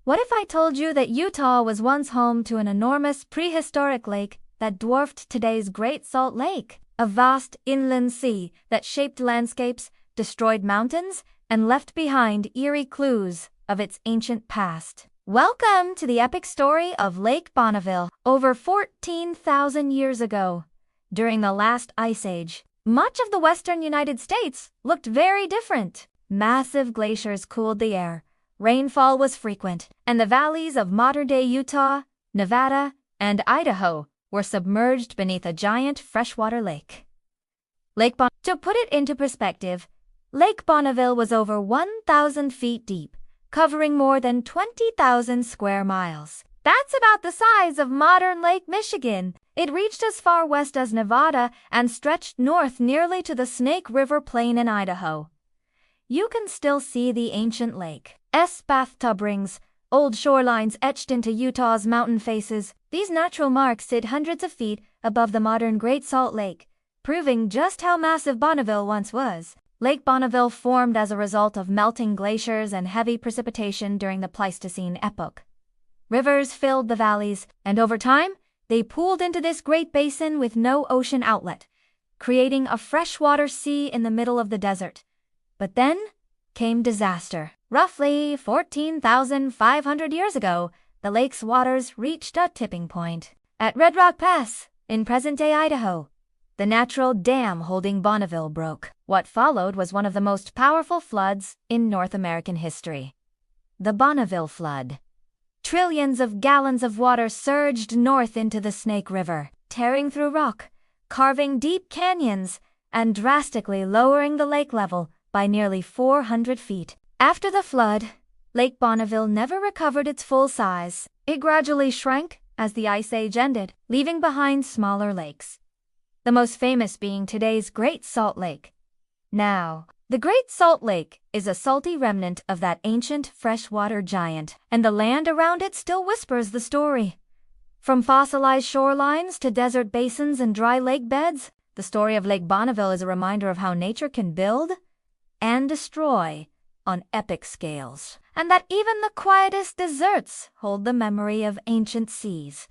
What if I told you that Utah was once home to an enormous prehistoric lake that dwarfed today's Great Salt Lake? A vast inland sea that shaped landscapes, destroyed mountains, and left behind eerie clues of its ancient past. Welcome to the epic story of Lake Bonneville. Over 14,000 years ago, during the last ice age, much of the western United States looked very different. Massive glaciers cooled the air, rainfall was frequent, and the valleys of modern-day Utah, Nevada, and Idaho were submerged beneath a giant freshwater lake. To put it into perspective, Lake Bonneville was over 1,000 feet deep, covering more than 20,000 square miles. That's about the size of modern Lake Michigan. It reached as far west as Nevada and stretched north nearly to the Snake River Plain in Idaho. You can still see the ancient lake's bathtub rings, old shorelines etched into Utah's mountain faces. These natural marks sit hundreds of feet above the modern Great Salt Lake, proving just how massive Bonneville once was. Lake Bonneville formed as a result of melting glaciers and heavy precipitation during the Pleistocene epoch. Rivers filled the valleys, and over time, they pooled into this great basin with no ocean outlet, creating a freshwater sea in the middle of the desert. But then came disaster. Roughly 14,500 years ago, the lake's waters reached a tipping point. At Red Rock Pass, in present-day Idaho, the natural dam holding Bonneville broke. What followed was one of the most powerful floods in North American history. The Bonneville Flood. Trillions of gallons of water surged north into the Snake River, tearing through rock, carving deep canyons, and drastically lowering the lake level by nearly 400 feet. After the flood, Lake Bonneville never recovered its full size. It gradually shrank as the Ice Age ended, leaving behind smaller lakes, the most famous being today's Great Salt Lake. Now, the Great Salt Lake is a salty remnant of that ancient freshwater giant, and the land around it still whispers the story. From fossilized shorelines to desert basins and dry lake beds, the story of Lake Bonneville is a reminder of how nature can build and destroy on epic scales, and that even the quietest deserts hold the memory of ancient seas.